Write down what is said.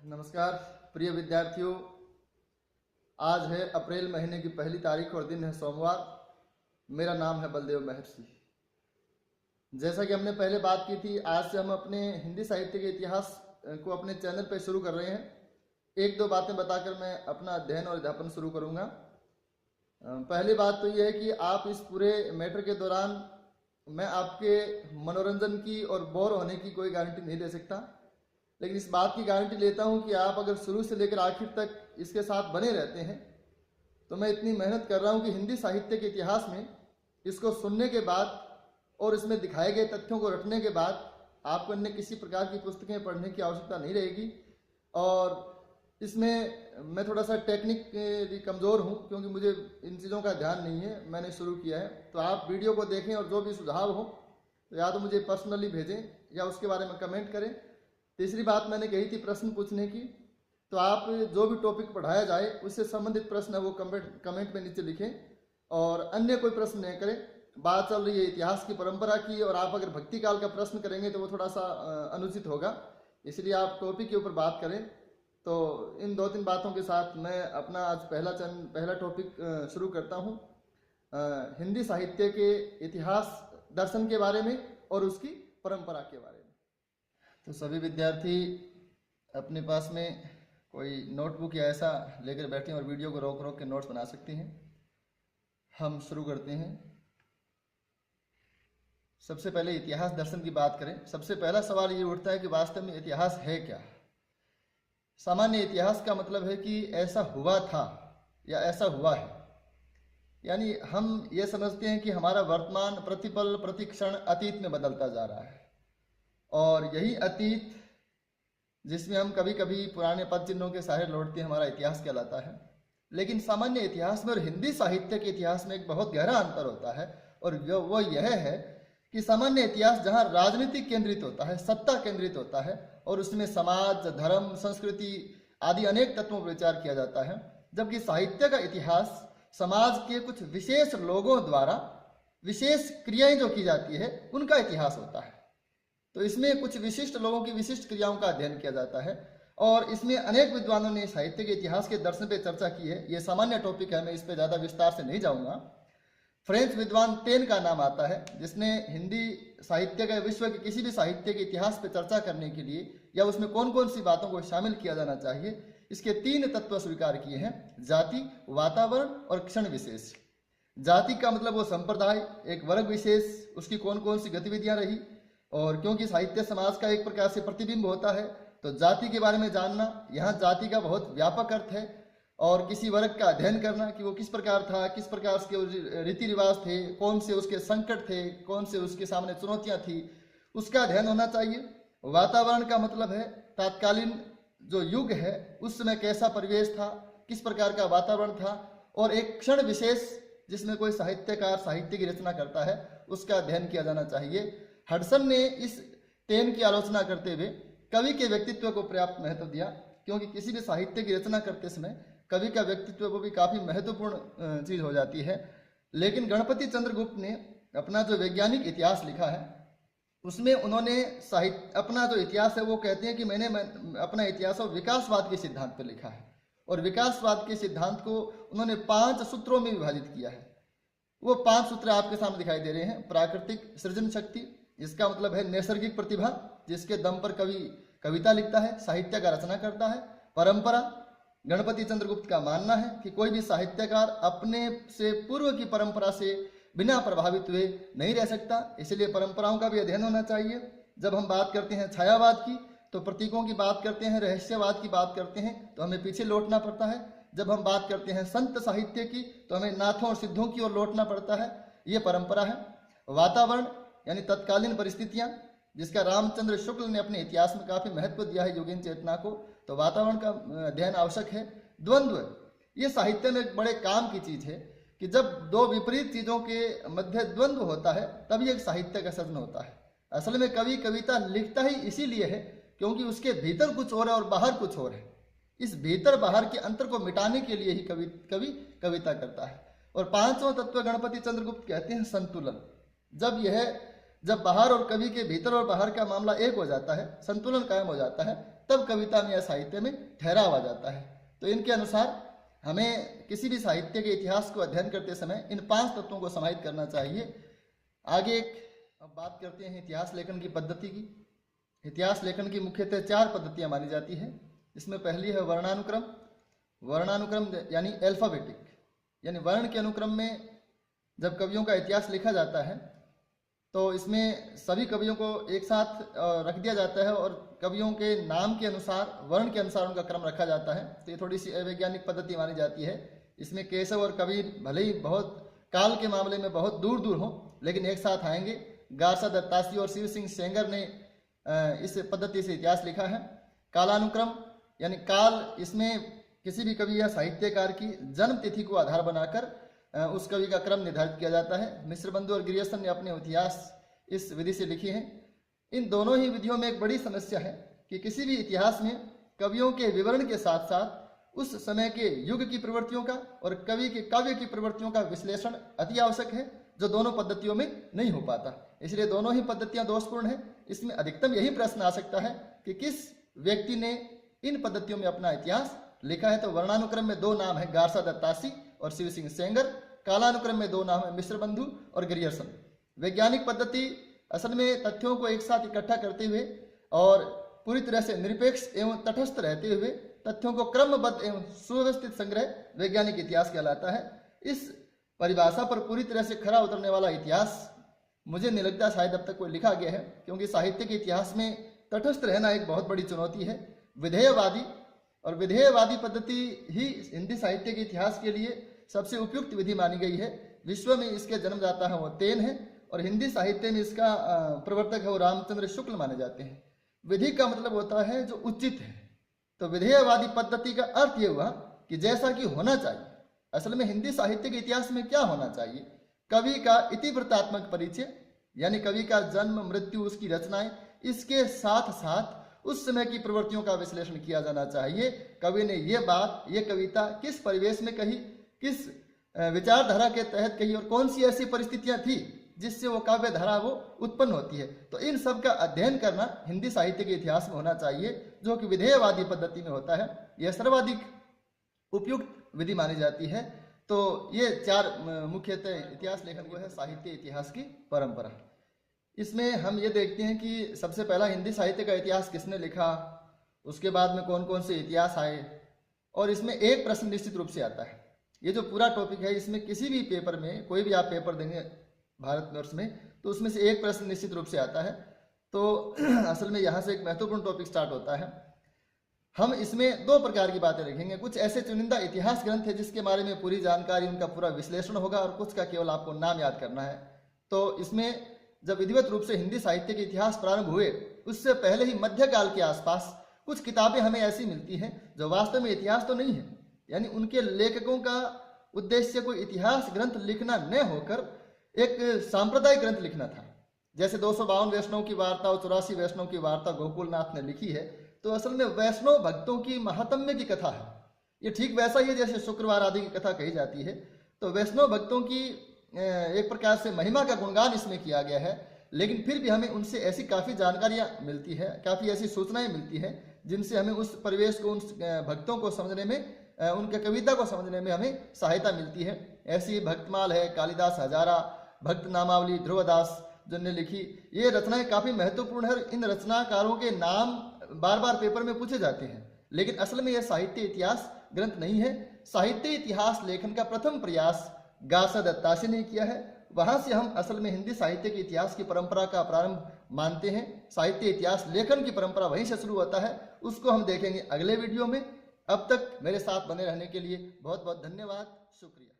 नमस्कार प्रिय विद्यार्थियों, आज है अप्रैल महीने की पहली तारीख और दिन है सोमवार। मेरा नाम है बलदेव महर्षि। जैसा कि हमने पहले बात की थी, आज से हम अपने हिंदी साहित्य के इतिहास को अपने चैनल पर शुरू कर रहे हैं। एक दो बातें बताकर मैं अपना अध्ययन और अध्यापन शुरू करूंगा। पहली बात तो यह है कि आप इस पूरे मैटर के दौरान मैं आपके मनोरंजन की और बोर होने की कोई गारंटी नहीं दे सकता, लेकिन इस बात की गारंटी लेता हूं कि आप अगर शुरू से लेकर आखिर तक इसके साथ बने रहते हैं तो मैं इतनी मेहनत कर रहा हूं कि हिंदी साहित्य के इतिहास में इसको सुनने के बाद और इसमें दिखाए गए तथ्यों को रटने के बाद आपको अन्य किसी प्रकार की पुस्तकें पढ़ने की आवश्यकता नहीं रहेगी। और इसमें मैं थोड़ा सा टेक्निकली कमज़ोर हूं क्योंकि मुझे इन चीज़ों का ध्यान नहीं है, मैंने शुरू किया है। तो आप वीडियो को देखें और जो भी सुझाव हो तो या तो मुझे पर्सनली भेजें या उसके बारे में कमेंट करें। तीसरी बात मैंने कही थी प्रश्न पूछने की, तो आप जो भी टॉपिक पढ़ाया जाए उससे संबंधित प्रश्न है वो कमेंट में नीचे लिखें और अन्य कोई प्रश्न नहीं करें। बात चल रही है इतिहास की परंपरा की और आप अगर भक्ति काल का प्रश्न करेंगे तो वो थोड़ा सा अनुचित होगा, इसलिए आप टॉपिक के ऊपर बात करें। तो इन दो तीन बातों के साथ मैं अपना आज पहला टॉपिक शुरू करता हूँ, हिंदी साहित्य के इतिहास दर्शन के बारे में और उसकी परंपरा के बारे में। तो सभी विद्यार्थी अपने पास में कोई नोटबुक या ऐसा लेकर बैठे और वीडियो को रोक रोक के नोट्स बना सकते हैं। हम शुरू करते हैं। सबसे पहले इतिहास दर्शन की बात करें। सबसे पहला सवाल ये उठता है कि वास्तव में इतिहास है क्या। सामान्य इतिहास का मतलब है कि ऐसा हुआ था या ऐसा हुआ है, यानी हम ये समझते हैं कि हमारा वर्तमान प्रतिपल प्रतिक्षण अतीत में बदलता जा रहा है और यही अतीत जिसमें हम कभी कभी पुराने पद चिन्हों के सहारे लौटते हैं हमारा इतिहास कहलाता है। लेकिन सामान्य इतिहास में और हिंदी साहित्य के इतिहास में एक बहुत गहरा अंतर होता है और वो यह है कि सामान्य इतिहास जहाँ राजनीति केंद्रित होता है, सत्ता केंद्रित होता है और उसमें समाज, धर्म, संस्कृति आदि अनेक तत्वों पर विचार किया जाता है, जबकि साहित्य का इतिहास समाज के कुछ विशेष लोगों द्वारा विशेष क्रियाएं जो की जाती है उनका इतिहास होता है। तो इसमें कुछ विशिष्ट लोगों की विशिष्ट क्रियाओं का अध्ययन किया जाता है और इसमें अनेक विद्वानों ने साहित्य के इतिहास के दर्शन पे चर्चा की है। ये सामान्य टॉपिक है, मैं इस पे ज़्यादा विस्तार से नहीं जाऊंगा। फ्रेंच विद्वान टेन का नाम आता है, जिसने हिंदी साहित्य का विश्व के किसी भी साहित्य के इतिहास पर चर्चा करने के लिए या उसमें कौन कौन सी बातों को शामिल किया जाना चाहिए इसके 3 तत्व स्वीकार किए हैं: जाति, वातावरण और क्षण विशेष। जाति का मतलब वो संप्रदाय, एक वर्ग विशेष, उसकी कौन कौन सी गतिविधियां रही, और क्योंकि साहित्य समाज का एक प्रकार से प्रतिबिंब होता है तो जाति के बारे में जानना, यहाँ जाति का बहुत व्यापक अर्थ है। और किसी वर्ग का अध्ययन करना कि वो किस प्रकार था, किस प्रकार के रीति रिवाज थे, कौन से उसके संकट थे, कौन से उसके सामने चुनौतियां थी, उसका अध्ययन होना चाहिए। वातावरण का मतलब है तात्कालीन जो युग है उस समय कैसा परिवेश था, किस प्रकार का वातावरण था। और एक क्षण विशेष जिसमें कोई साहित्यकार साहित्य की रचना करता है उसका अध्ययन किया जाना चाहिए। हडसन ने इस 10 की आलोचना करते हुए कवि के व्यक्तित्व को पर्याप्त महत्व दिया, क्योंकि किसी भी साहित्य की रचना करते समय कवि का व्यक्तित्व वो भी काफी महत्वपूर्ण चीज हो जाती है। लेकिन गणपति चंद्र गुप्त ने अपना जो वैज्ञानिक इतिहास लिखा है उसमें उन्होंने अपना जो इतिहास है वो कहते हैं कि मैंने अपना इतिहास और विकासवाद के सिद्धांत पर लिखा है और विकासवाद के सिद्धांत को उन्होंने 5 सूत्रों में विभाजित किया है। वो 5 सूत्र आपके सामने दिखाई दे रहे हैं। प्राकृतिक सृजन शक्ति, इसका मतलब है नैसर्गिक प्रतिभा जिसके दम पर कवि कविता लिखता है, साहित्य का रचना करता है। परंपरा, गणपति चंद्रगुप्त का मानना है कि कोई भी साहित्यकार अपने से पूर्व की परंपरा से बिना प्रभावित हुए नहीं रह सकता, इसलिए परंपराओं का भी अध्ययन होना चाहिए। जब हम बात करते हैं छायावाद की तो प्रतीकों की बात करते हैं, रहस्यवाद की बात करते हैं तो हमें पीछे लौटना पड़ता है। जब हम बात करते हैं संत साहित्य की तो हमें नाथों और सिद्धों की ओर लौटना पड़ता है, ये परंपरा है। वातावरण यानी तत्कालीन परिस्थितियां, जिसका रामचंद्र शुक्ल ने अपने इतिहास में काफी महत्व दिया है योगीन चेतना को, तो वातावरण का अध्ययन आवश्यक है। द्वंद्व, ये साहित्य में एक बड़े काम की चीज है कि जब 2 विपरीत चीजों के मध्य द्वंद्व होता है तभी एक साहित्य का सृजन होता है। असल में कवि कविता लिखता ही इसीलिए है क्योंकि उसके भीतर कुछ और है और बाहर कुछ और है। इस भीतर बाहर के अंतर को मिटाने के लिए ही कवि कविता करता है। और 5वां तत्व गणपति चंद्रगुप्त कहते हैं संतुलन। जब बाहर और कवि के भीतर और बाहर का मामला एक हो जाता है, संतुलन कायम हो जाता है, तब कविता में या साहित्य में ठहराव आ जाता है। तो इनके अनुसार हमें किसी भी साहित्य के इतिहास को अध्ययन करते समय इन 5 तत्वों को समाहित करना चाहिए। आगे अब बात करते हैं इतिहास लेखन की पद्धति की। इतिहास लेखन की मुख्यतः 4 पद्धतियां मानी जाती हैं। इसमें पहली है वर्णानुक्रम। वर्णानुक्रम यानी अल्फाबेटिक, यानी वर्ण के अनुक्रम में जब कवियों का इतिहास लिखा जाता है तो इसमें सभी कवियों को एक साथ रख दिया जाता है और कवियों के नाम के अनुसार, वर्ण के अनुसार उनका क्रम रखा जाता है। तो ये थोड़ी सी अवैज्ञानिक पद्धति मानी जाती है। इसमें केशव और कबीर भले ही बहुत काल के मामले में बहुत दूर दूर हों, लेकिन एक साथ आएंगे। गारसा दत्तासी और शिव सिंह सेंगर ने इस पद्धति से इतिहास लिखा है। कालानुक्रम यानी काल, इसमें किसी भी कवि या साहित्यकार की जन्म तिथि को आधार बनाकर उस कवि का क्रम निर्धारित किया जाता है। मिश्रबंधु और ग्रियर्सन ने अपने इतिहास इस विधि से लिखी हैं। इन दोनों ही विधियों में एक बड़ी समस्या है कि किसी भी इतिहास में कवियों के विवरण के साथ साथ उस समय के युग की प्रवृत्तियों का और कवि के काव्य की प्रवृत्तियों का विश्लेषण अति आवश्यक है, जो दोनों पद्धतियों में नहीं हो पाता। इसलिए दोनों ही पद्धतियां दोषपूर्ण हैं। इसमें अधिकतम यही प्रश्न आ सकता है कि किस व्यक्ति ने इन पद्धतियों में अपना इतिहास लिखा है। तो वर्णानुक्रम में 2 नाम है, गारसा दत्तासी और शिव सिंह सेंगर। कालानुक्रम में 2 नाम है, मिश्रबंधु और ग्रियर्सन। वैज्ञानिक पद्धति असल में तथ्यों को एक साथ इकट्ठा करते हुए और पूरी तरह से निरपेक्ष एवं तटस्थ रहते हुए तथ्यों को क्रमबद्ध एवं सुव्यवस्थित संग्रह वैज्ञानिक इतिहास कहलाता है। इस परिभाषा पर पूरी तरह से खरा उतरने वाला इतिहास मुझे नहीं लगता शायद अब तक कोई लिखा गया है, क्योंकि साहित्य के इतिहास में तटस्थ रहना एक बहुत बड़ी चुनौती है। विधेयवादी और विधेयवादी पद्धति ही हिंदी साहित्य के इतिहास के लिए सबसे उपयुक्त विधि मानी गई है। विश्व में इसके जन्मदाता है वो तेन है और हिंदी साहित्य में इसका प्रवर्तक है वो रामचंद्र शुक्ल माने जाते हैं। विधि का मतलब होता है जो उचित है। तो विधेयवादी पद्धति का अर्थ ये हुआ कि जैसा कि होना चाहिए। असल में हिंदी साहित्य के इतिहास में क्या होना चाहिए? कवि का इतिवृत्तात्मक परिचय, यानी कवि का जन्म, मृत्यु, उसकी रचनाएं, इसके साथ साथ उस समय की प्रवृत्तियों का विश्लेषण किया जाना चाहिए। कवि ने ये बात, ये कविता किस परिवेश में कही, किस विचारधारा के तहत कही और कौन सी ऐसी परिस्थितियां थी जिससे वो काव्य धारा वो उत्पन्न होती है। तो इन सब का अध्ययन करना हिंदी साहित्य के इतिहास में होना चाहिए, जो कि विधेयवादी पद्धति में होता है। यह सर्वाधिक उपयुक्त विधि मानी जाती है। तो ये 4 मुख्यतः इतिहास लेखन को है साहित्य इतिहास की परंपरा। इसमें हम ये देखते हैं कि सबसे पहला हिंदी साहित्य का इतिहास किसने लिखा, उसके बाद में कौन कौन से इतिहास आए, और इसमें एक प्रश्न निश्चित रूप से आता है। ये जो पूरा टॉपिक है, इसमें किसी भी पेपर में, कोई भी आप पेपर देंगे भारतवर्ष में, तो उसमें से एक प्रश्न निश्चित रूप से आता है। तो असल में यहाँ से एक महत्वपूर्ण टॉपिक स्टार्ट होता है। हम इसमें 2 प्रकार की बातें रखेंगे। कुछ ऐसे चुनिंदा इतिहास ग्रंथ है जिसके बारे में पूरी जानकारी, उनका पूरा विश्लेषण होगा, और कुछ का केवल आपको नाम याद करना है। तो इसमें जब विधिवत रूप से हिंदी साहित्य के इतिहास प्रारंभ हुए, उससे पहले ही मध्यकाल के आसपास कुछ किताबें हमें ऐसी मिलती हैं जो वास्तव में इतिहास तो नहीं है, यानी उनके लेखकों का उद्देश्य कोई इतिहास ग्रंथ लिखना न होकर एक सांप्रदायिक ग्रंथ लिखना था। जैसे 252 वैष्णव की वार्ता और 84 वैष्णव की वार्ता गोकुलनाथ ने लिखी है, तो असल में वैष्णव भक्तों की महात्म्य की कथा है। ये ठीक वैसा ही है जैसे शुक्रवार आदि की कथा कही जाती है। तो वैष्णव भक्तों की एक प्रकार से महिमा का गुणगान इसमें किया गया है, लेकिन फिर भी हमें उनसे ऐसी काफ़ी जानकारियाँ मिलती है, काफ़ी ऐसी सूचनाएं मिलती हैं जिनसे हमें उस परिवेश को, उन भक्तों को समझने में, उनके कविता को समझने में हमें सहायता मिलती है। ऐसी भक्तमाल है, कालिदास हजारा, भक्त नामावली ध्रुवदास जिनने लिखी, ये रचनाएं काफ़ी महत्वपूर्ण है। इन रचनाकारों के नाम बार बार पेपर में पूछे जाते हैं, लेकिन असल में यह साहित्य इतिहास ग्रंथ नहीं है। साहित्य इतिहास लेखन का प्रथम प्रयास गारसा दत्तासी ने किया है। वहां से हम असल में हिंदी साहित्य के इतिहास की परंपरा का प्रारंभ मानते हैं। साहित्य इतिहास लेखन की परंपरा वहीं से शुरू होता है। उसको हम देखेंगे अगले वीडियो में। अब तक मेरे साथ बने रहने के लिए बहुत बहुत धन्यवाद, शुक्रिया।